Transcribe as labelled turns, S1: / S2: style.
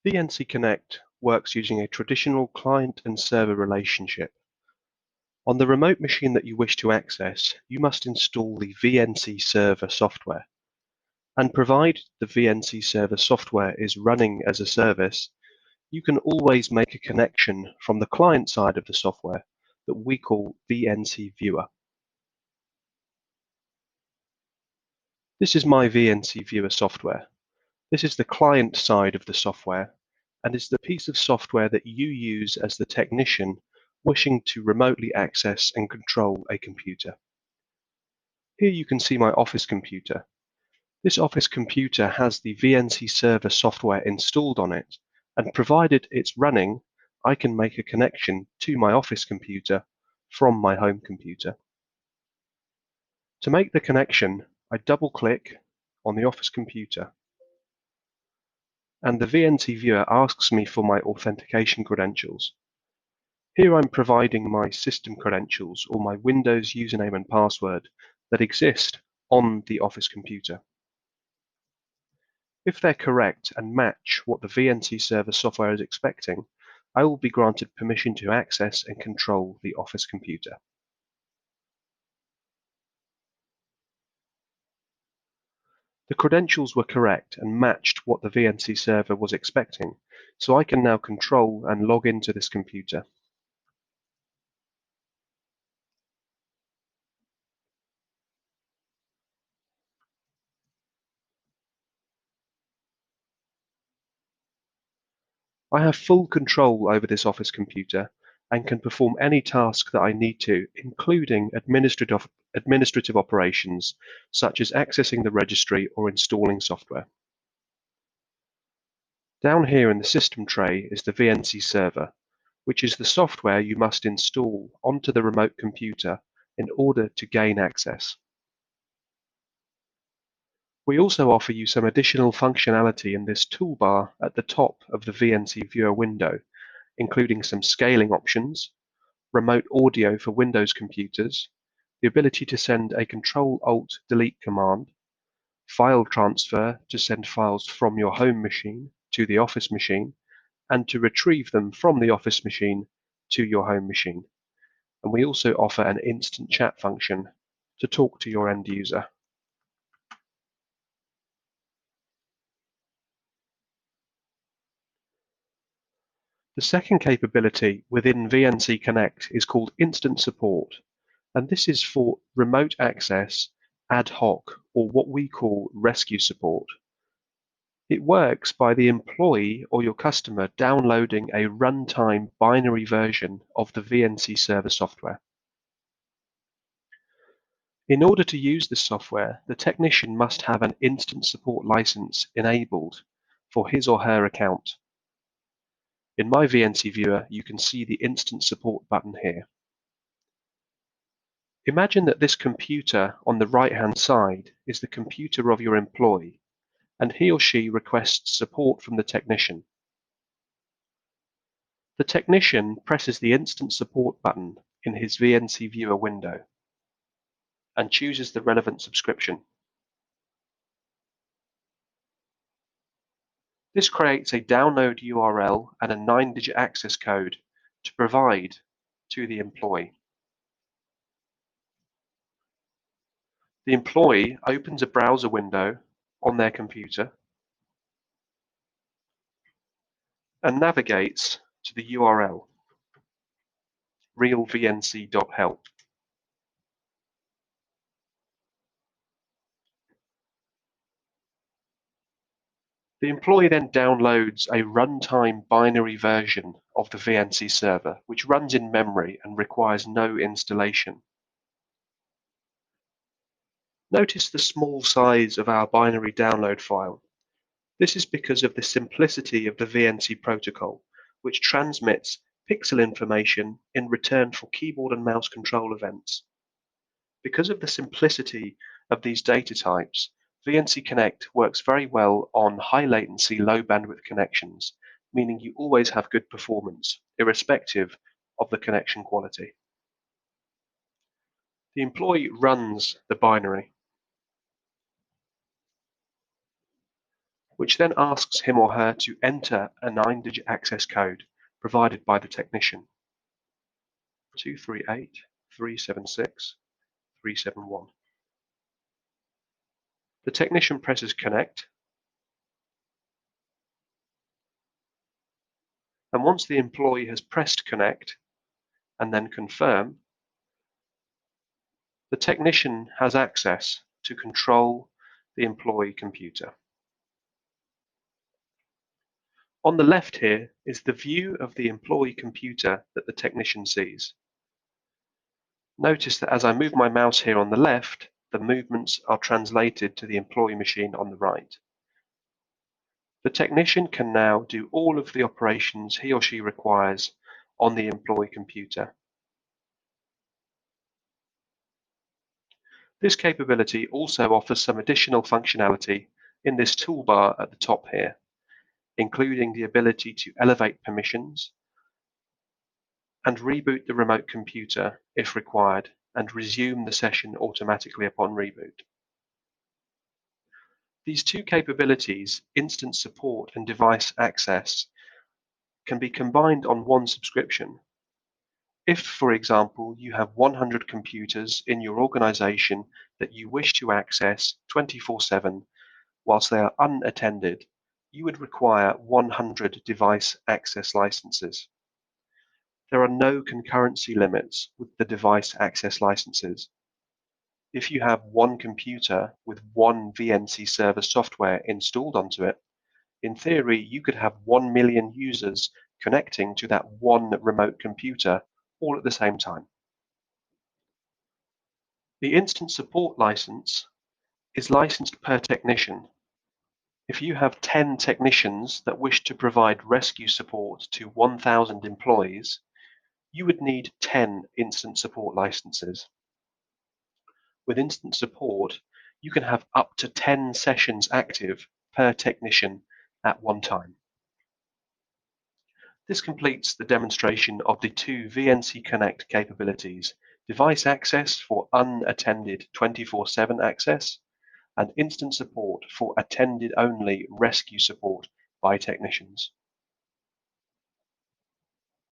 S1: VNC Connect works using a traditional client and server relationship. On the remote machine that you wish to access, you must install the VNC Server software. And provided the VNC Server software is running as a service, you can always make a connection from the client side of the software that we call VNC Viewer. This is my VNC Viewer software. This is the client side of the software, and is the piece of software that you use as the technician wishing to remotely access and control a computer. Here you can see my office computer. This office computer has the VNC Server software installed on it, and provided it's running, I can make a connection to my office computer from my home computer. To make the connection, I double-click on the office computer, and the VNC Viewer asks me for my authentication credentials. Here I'm providing my system credentials or my Windows username and password that exist on the office computer. If they're correct and match what the VNC Server software is expecting, I will be granted permission to access and control the office computer. The credentials were correct and matched what the VNC Server was expecting, so I can now control and log into this computer. I have full control over this office computer and can perform any task that I need to, including administrative operations, such as accessing the registry or installing software. Down here in the system tray is the VNC Server, which is the software you must install onto the remote computer in order to gain access. We also offer you some additional functionality in this toolbar at the top of the VNC Viewer window, including some scaling options, remote audio for Windows computers, the ability to send a Control-Alt-Delete command, file transfer to send files from your home machine to the office machine, and to retrieve them from the office machine to your home machine. And we also offer an instant chat function to talk to your end user. The second capability within VNC Connect is called Instant Support, and this is for remote access, ad hoc, or what we call rescue support. It works by the employee or your customer downloading a runtime binary version of the VNC Server software. In order to use this software, the technician must have an Instant Support license enabled for his or her account. In my VNC Viewer, you can see the Instant Support button here. Imagine that this computer on the right-hand side is the computer of your employee, and he or she requests support from the technician. The technician presses the Instant Support button in his VNC Viewer window and chooses the relevant subscription. This creates a download URL and a 9-digit access code to provide to the employee. The employee opens a browser window on their computer and navigates to the URL realvnc.help. The employee then downloads a runtime binary version of the VNC server, which runs in memory and requires no installation. Notice the small size of our binary download file. This is because of the simplicity of the VNC protocol, which transmits pixel information in return for keyboard and mouse control events. Because of the simplicity of these data types, VNC Connect works very well on high latency, low bandwidth connections, meaning you always have good performance, irrespective of the connection quality. The employee runs the binary. which then asks him or her to enter a 9-digit access code provided by the technician, 238-376-371. The technician presses Connect, and once the employee has pressed Connect and then Confirm, the technician has access to control the employee computer. On the left here is the view of the employee computer that the technician sees. Notice that as I move my mouse here on the left, the movements are translated to the employee machine on the right. The technician can now do all of the operations he or she requires on the employee computer. This capability also offers some additional functionality in this toolbar at the top here, including the ability to elevate permissions and reboot the remote computer if required, and resume the session automatically upon reboot. These two capabilities, instant support and device access, can be combined on one subscription. If, for example, you have 100 computers in your organization that you wish to access 24/7 whilst they are unattended, you would require 100 device access licenses. There are no concurrency limits with the device access licenses. If you have one computer with one VNC server software installed onto it, in theory, you could have 1 million users connecting to that one remote computer all at the same time. The instant support license is licensed per technician. If you have 10 technicians that wish to provide rescue support to 1,000 employees, you would need 10 instant support licenses. With instant support, you can have up to 10 sessions active per technician at one time. This completes the demonstration of the two VNC Connect capabilities: device access for unattended 24/7 access and instant support for attended-only rescue support by technicians.